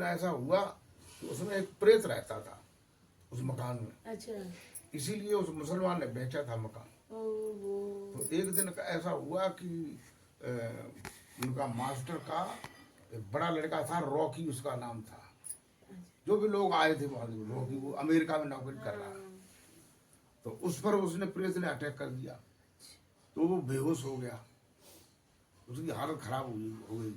दिन ऐसा हुआ कि उसमें एक प्रेत रहता था उस मकान में। अच्छा। इसीलिए उस मुसलमान ने बेचा था मकान। ओहो। तो एक दिन ऐसा हुआ कि उनका मास्टर का एक बड़ा लड़का था, रॉकी उसका नाम था। जो भी लोग आए थे वहां, रॉकी वो अमेरिका में नौकरी कर रहा है। तो उस पर उसने प्रेत ने अटैक कर दिया, तो वो बेहोश हो गया, उसकी हालत खराब हो गई।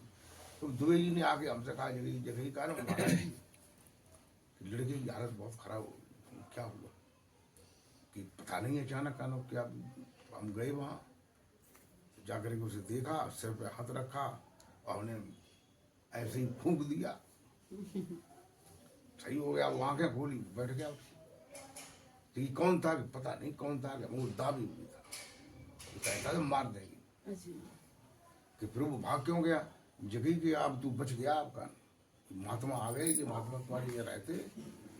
तो दुबे जी ने आके हमसे कहा, जगह कहा ना महाराज जी, लड़के की हालत बहुत खराब हो गई। क्या हुआ कि पता नहीं, अचानक आना क्या। हम गए वहाँ, जाकर के उसे देखा, सिर पे हाथ रखा और उन्हें ऐसे ही फूंक दिया, सही हो गया। वो आंखें खोली, बैठ गया। तो ये कौन था, पता नहीं कौन था, वो दाबी हुई था, वो कहता था मार देंगे। कि फिर वो भाग क्यों गया, जगह कि आप तू बच गया, आपका महात्मा आ गए कि महात्मा तुम्हारे ये रहते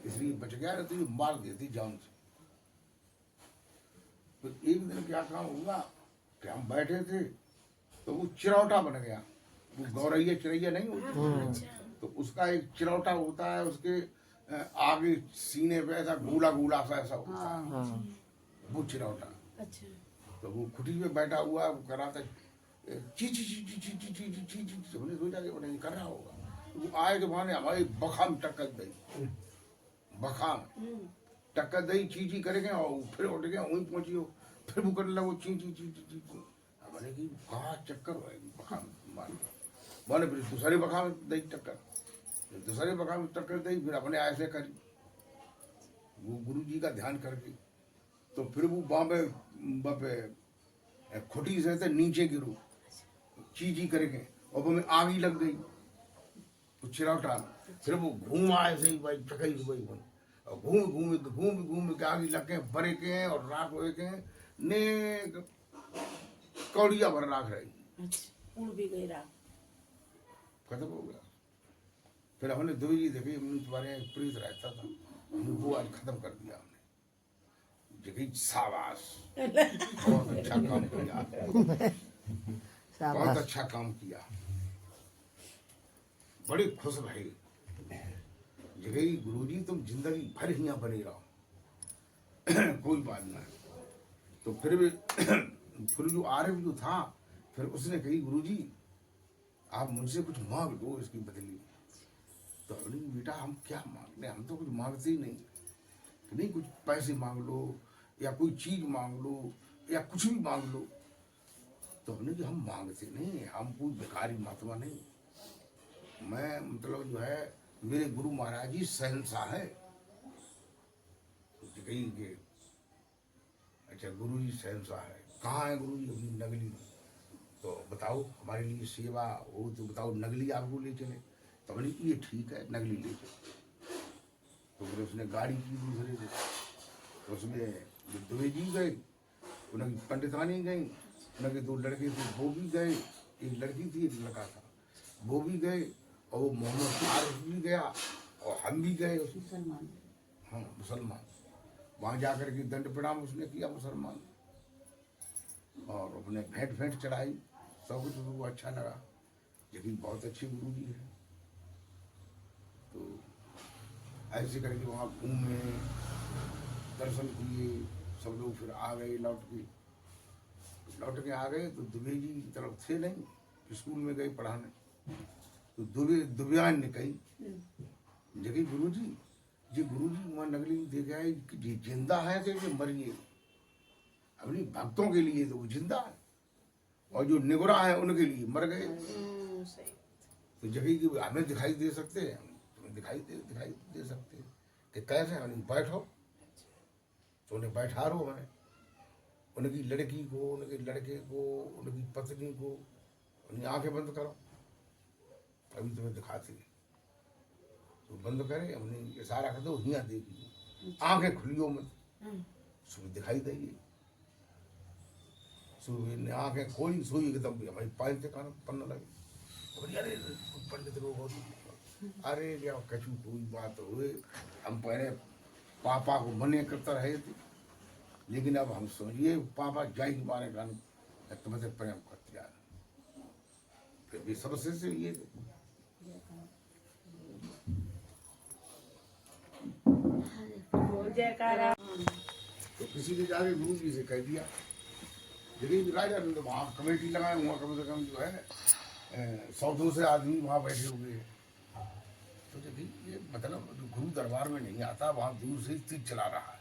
इसलिए बच गया, तो ये मार देती जान से। तो एक दिन क्या काम हुआ कि हम बैठे थे, तो वो चिरौटा बन गया। वो गौरैया चिरैया नहीं होती, तो उसका एक चिरौटा होता है, उसके आगे सीने पे ऐसा गोला गोला सा ऐसा होता है, वो चिरौटा। अच्छा। तो वो खुटी पे बैठा हुआ, वो कर रहा था ची ची ची ची ची ची ची ची ची ची, हमने सोचा कि उन्हें कर रहा होगा। वो आए के बहाने हमारी बखाम टक्कर दी, बखाम टक्कर दी, ची ची करेंगे और फिर उठ गया, वहीं पहुंची हो, फिर वो करने लगा ची ची ची ची ची। हमने कि कहा चक्कर होएगी बखाम मार, बोले फिर दूसरे बखाम दी टक्कर, दूसरे बखाम टक्कर दी, फिर अपने ऐसे करी वो गुरु जी का ध्यान करके। तो फिर वो बाबे खुटी से थे नीचे गिरू, चीजी करके, और वो में आग ही लग गई, तो चिरौटा। फिर वो घूम आए से ही भाई चकई भाई बन, और घूम के आगे लग के बरे के और राख हो के ने कौड़िया भर राख रही, उड़ भी गई रात। खत्म हो गया। फिर हमने दो जी देखे, तुम्हारे यहाँ प्रीत रहता था, हमने वो आज खत्म कर दिया हमने। जगह शाबाश, बहुत अच्छा काम किया, बहुत अच्छा काम किया, बड़े खुश रहे। जगह गुरुजी तुम जिंदगी भर ही यहाँ बने रहो, कोई बात नहीं। तो फिर भी फिर जो आरिफ जो था, फिर उसने कही गुरुजी आप मुझसे कुछ मांग दो इसकी बदली। तो बोली बेटा हम क्या मांगने, हम तो कुछ मांगते ही नहीं, नहीं कुछ पैसे मांग लो या कोई चीज मांग लो या कुछ भी मांग लो। तो हमने कि हम मांगते नहीं, हम कोई भिखारी महात्मा नहीं, मैं मतलब जो है मेरे गुरु महाराज जी शहंशाह है। तो कही कि अच्छा गुरु जी शहंशाह है, कहाँ है गुरु जी, अभी नगली में। तो बताओ हमारे लिए सेवा हो तो बताओ, नगली आपको ले चले। तो हमने ये ठीक है नगली ले चले। तो फिर उसने गाड़ी की दूसरे से, तो उसमें दुबे जी गए, उनकी पंडितानी गई, उनके दो लड़के थे वो भी गए, एक लड़की थी एक लड़का था, वो भी गए, और वो मोहम्मद आरिफ भी गया और हम भी गए। मुसलमान। हाँ मुसलमान, वहाँ जाकर के दंड प्रणाम उसने किया मुसलमान, और अपने भेंट चढ़ाई, सब कुछ उसको अच्छा लगा, लेकिन बहुत अच्छे गुरु जी है। तो ऐसे करके वहाँ घूमे, दर्शन किए, सब लोग फिर आ गए, लौट के आ गए। तो दुबे जी की तरफ थे नहीं, स्कूल में गए पढ़ाने। तो दुबियान ने कही जगह गुरु जी वहाँ नगली देखे आए कि ये जिंदा है कि ये मर गए। अपनी भक्तों के लिए तो वो जिंदा है, और जो निगुरा है उनके लिए मर गए। तो जगह की हमें दिखाई दे सकते हैं, तुम्हें दिखाई दे सकते हैं कि कैसे हम बैठो। तो उन्हें बैठा रो, मैंने उनकी लड़की को, उनके लड़के को, उनकी पत्नी को, उनकी आंखें बंद करो, अभी तुम्हें दिखाते हैं। तो बंद करे, हमने इशारा कर दो हिया देखिए, आंखें खुलियो मत, सुबह दिखाई देगी। सुबह ने आंखें खोली, सोई एकदम हमारी पायल से खाना पड़ने लगे। तो अरे पंडित लोग, अरे क्या कछु कोई बात हुए, हम पहले पापा को मने करता रहे थे, लेकिन अब हम समझिए पापा जाई हमारे गान तुम्हें प्रेम करते यार, फिर भी सबसे ये जयकारा। तो किसी ने जाके गुरु जी से कह दिया, लेकिन राजा ने तो वहाँ कमेटी लगाए हुआ, कम से कम जो है 100-200 से आदमी वहाँ बैठे हुए हैं। तो जब ये मतलब जो गुरु दरबार में नहीं आता, वहाँ दूर से तीर चला रहा है।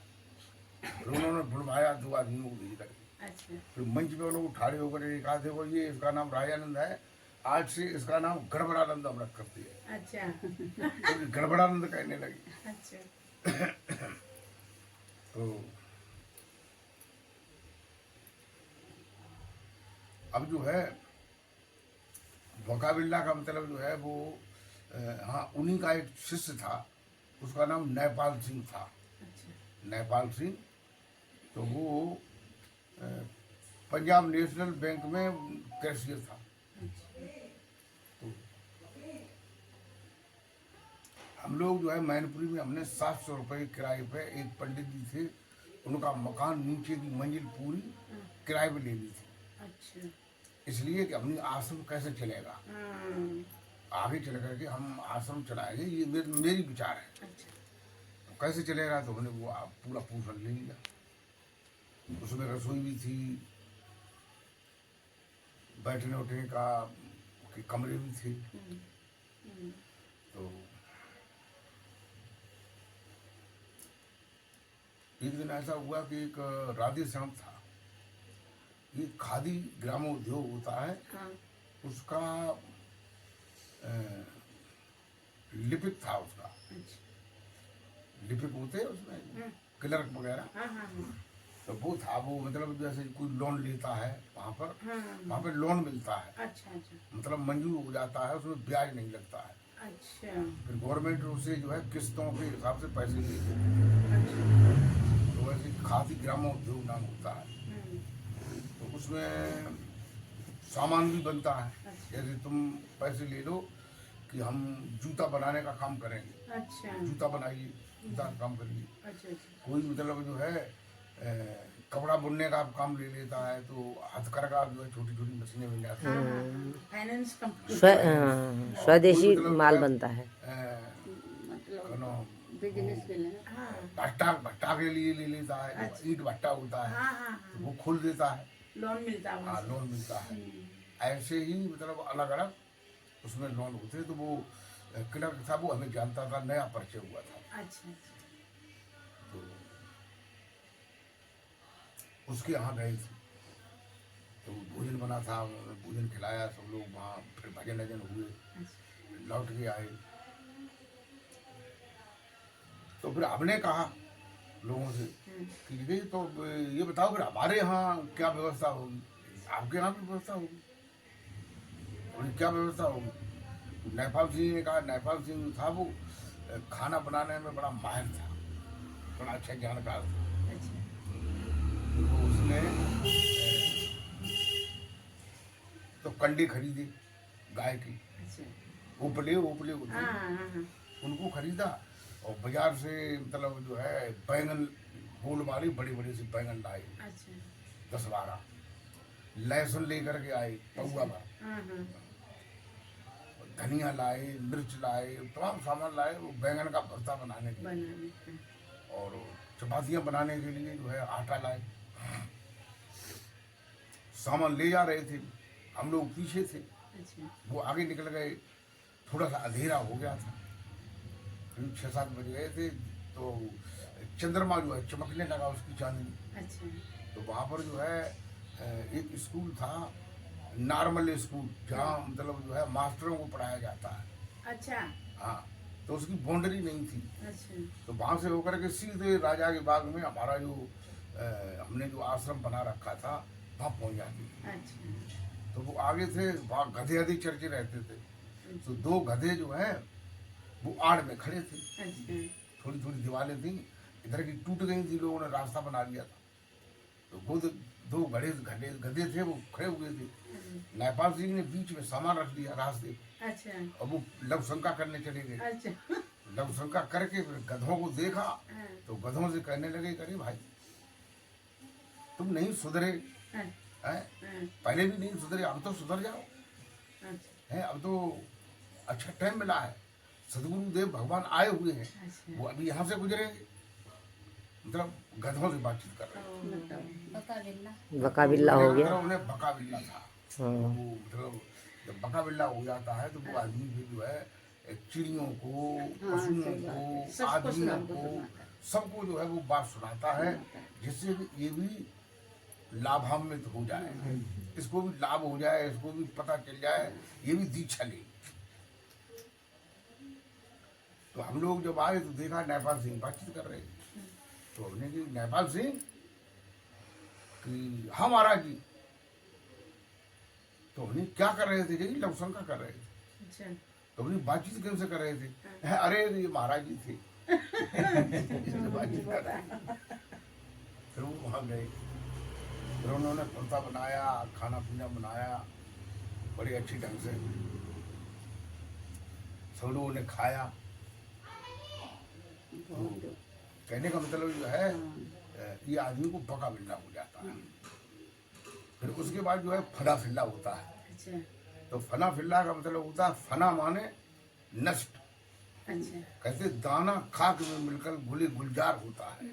फिर उन्होंने बुलवाया 2 आदमियों को भेज करके, अच्छा फिर मंच पे उन्होंने उठाड़े होकर कहा, देखो ये इसका नाम राजानंद है, आज से इसका नाम गड़बड़ानंद हम रख करते हैं। अच्छा तो गड़बड़ानंद कहने लगे। अच्छा तो अब जो है वकाबिल्ला का मतलब जो है वो हाँ, उन्हीं का एक शिष्य था, उसका नाम नेपाल सिंह था। अच्छा नेपाल सिंह, तो वो पंजाब नेशनल बैंक में कैशियर था। तो हम लोग जो है मैनपुरी में हमने 700 रुपये किराए पे, एक पंडित जी थे, उनका मकान नीचे की मंजिल पूरी किराए पे ले ली थी, अच्छा इसलिए कि अपनी आश्रम कैसे चलेगा, आगे चल करके हम आश्रम चलाएंगे, ये मेरी विचार है। अच्छा तो कैसे चलेगा, तो हमने वो पूरा पोषण ले लिया। उसमें रसोई भी थी, बैठने उठने का के कमरे भी थे। तो एक दिन ऐसा हुआ कि एक राधे श्याम था, ये खादी ग्रामोद्योग होता है, हाँ उसका लिपिक था। उसका अच्छा लिपिक होते हैं उसमें क्लर्क वगैरह, हाँ हाँ हाँ तो वो था। वो मतलब जैसे कोई लोन लेता है वहाँ पर, हाँ वहाँ पे लोन मिलता है, अच्छा अच्छा मतलब मंजूर हो जाता है, उसमें ब्याज नहीं लगता है। अच्छा फिर गवर्नमेंट उसे जो है किस्तों के हिसाब से पैसे लेती है। अच्छा तो वैसे खादी ग्रामोद्योग नाम होता है। तो उसमें सामान भी बनता है, जैसे तुम पैसे ले लो कि हम जूता बनाने का काम करेंगे, अच्छा जूता बनाइए, जूता का काम करिए। अच्छा अच्छा कोई मतलब जो है कपड़ा बुनने का काम ले लेता है, तो हथकरघा जो है छोटी छोटी मशीनें बन जाती हैं। फाइनेंस कंपनी स्वदेशी कोई मतलब माल जो है, बनता है। मतलब बिजनेस के लिए हाँ भट्टा के लिए ले लेता है, जो ईंट भट्टा होता है, हाँ हाँ तो वो खोल देता है, लोन मिलता है हाँ लोन मिलता है। ऐसे ही मतलब अलग अलग उसमें लोन होते हैं। तो वो क्लर्क था, वो हमें जानता था, नया परिचय हुआ था। अच्छा तो उसके यहाँ गए थे, तो भोजन बना था, उन्होंने भोजन खिलाया, सब लोग वहाँ फिर भजन वजन हुए, लौट के आए। तो फिर हमने कहा लोगों से कि ये तो ये बताओ फिर हमारे यहाँ क्या व्यवस्था होगी, आपके यहाँ भी व्यवस्था होगी, उन्हें क्या व्यवस्था होगी। नेपाल सिंह ने कहा, नेपाल सिंह था वो खाना बनाने में बड़ा माहिर था, बड़ा अच्छा जानकार था। अच्छा तो उसने तो कंडे खरीदे गाय की, अच्छा उपले उपले होते हाँ हैं, हाँ हाँ उनको खरीदा, और बाजार से मतलब जो है बैंगन गोल वाली बड़ी बड़ी सी बैंगन लाए, अच्छा 10-12 लहसुन लेकर के आए पौवा भर, हाँ हाँ धनिया लाए, मिर्च लाए, तमाम सामान लाए वो बैंगन का भरता बनाने के लिए, बनाने और चपातियाँ बनाने के लिए जो है आटा लाए। सामान ले जा रहे थे, हम लोग पीछे थे, अच्छा वो आगे निकल गए। थोड़ा सा अंधेरा हो गया था, करीब 6-7 बज गए थे, तो चंद्रमा जो है चमकने लगा, उसकी चांदनी। अच्छा तो वहाँ पर जो है एक स्कूल था, नॉर्मल स्कूल, जहाँ मतलब जो है मास्टरों को पढ़ाया जाता है। अच्छा हाँ, तो उसकी बाउंड्री नहीं थी, अच्छा तो वहाँ से होकर के सीधे राजा के बाग में हमारा जो हमने जो आश्रम बना रखा था वहाँ पहुँच जाती थी। अच्छा तो वो आगे थे, वहाँ गधे आदि चर्चे रहते थे, तो 2 गधे जो हैं वो आड़ में खड़े थे, अच्छा थोड़ी थोड़ी दीवारें थी इधर की टूट गई थी, लोगों ने रास्ता बना लिया था। तो वो 2 गधे थे, वो खड़े हुए थे। नेपाल सिंह ने बीच में सामान रख दिया रास्ते, अच्छा और वो लवशंका करने चले गए। अच्छा लवशंका करके फिर गधों को देखा, हाँ तो गधों से कहने लगे, अरे भाई तुम नहीं सुधरे हाँ हैं, हाँ पहले भी नहीं सुधरे, अब तो सुधर जाओ अच्छा हैं, अब तो अच्छा टाइम मिला है, सदगुरुदेव भगवान आए हुए हैं, अच्छा वो अभी यहाँ से गुजरेंगे। मतलब गधों से बातचीत कर रहे थे। बताओ। बका बिल्ला हो मतलब गया। उन्हें बका बिल्ला था। हाँ। वो मतलब जब बका बिल्ला हो जाता है तो वो आदमी फिर जो है चिड़ियों को, हाँ, पशुओं सही बात है। को, सबको आदमियों सुनाता को, है। सबको जो है वो बात सुनाता है, जिससे कि ये भी लाभान्वित हो जाए, इसको भी लाभ हो जाए, इसको भी पता चल जाए, ये भी दीक्षा ले। तो हम लोग जब आए तो देखा नेपाल सिंह बातचीत कर रहे थे। तो हमने कि नेपाल सिंह कि हाँ महाराज जी। तो हमने क्या कर रहे थे जी? लवशंका कर रहे थे। अच्छा। तो हमने बातचीत कैसे कर रहे थे? अरे ये महाराज जी थे। इससे बातचीत कर रहे थे। फिर वो वहाँ गए, फिर उन्होंने कुर्ता बनाया, खाना पीना बनाया बड़ी अच्छी ढंग से, सब लोगों ने खाया। तो कहने का मतलब जो है ये आदमी को पका बिल्ला हो जाता है। फिर उसके बाद जो है फना फिल्ला होता है। अच्छा। तो फना फिल्ला का मतलब होता है, फना माने नष्ट। अच्छा। कहते दाना खाक में मिलकर गुले गुलजार होता है।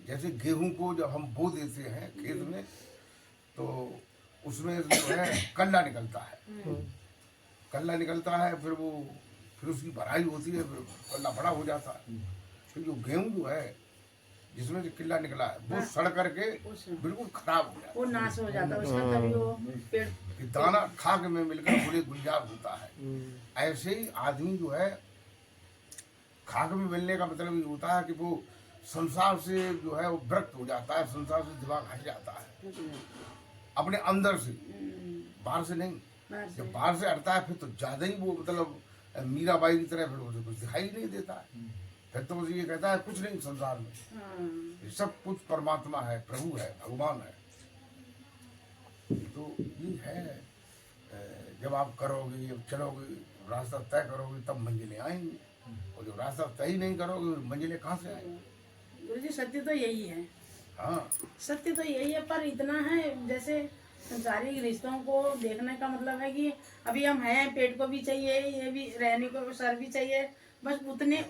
जैसे गेहूं को जब हम बो देते हैं खेत में तो उसमें जो है कल्ला निकलता है, कल्ला निकलता है, फिर उसकी भराई होती है, फिर कल्ला बड़ा हो जाता है। फिर जो गेहूं जो है जिसमें से किल्ला निकला है वो सड़ करके बिल्कुल खराब हो जाता है, वो नाश हो जाता है उसका, तभी वो पेड़ कि दाना खाक में मिलकर गुले गुलजार होता है। ऐसे ही आदमी जो है खाक में मिलने का मतलब ये होता है कि वो संसार से जो है वो विरक्त हो जाता है, संसार से दिमाग हट जाता है अपने अंदर से, बाहर से नहीं। बाहर से। जब बाहर से हटता है फिर तो ज्यादा ही वो मतलब मीराबाई की तरह फिर उसे कुछ दिखाई नहीं देता है। फिर तो मुझे ये कहता है कुछ नहीं संसार में, हाँ। ये सब कुछ परमात्मा है, प्रभु है, भगवान है। तो ये है जब आप करोगे, जब चलोगे, रास्ता तय करोगे तब मंजिलें आएंगी, और जब रास्ता तय ही नहीं करोगे मंजिलें कहाँ से आएंगी? गुरु जी सत्य तो यही है। हाँ, सत्य तो यही है, पर इतना है जैसे संसारिक रिश्तों को देखने का मतलब है कि अभी हम हैं, पेट को भी चाहिए, ये भी रहने को सर भी चाहिए, बस उतने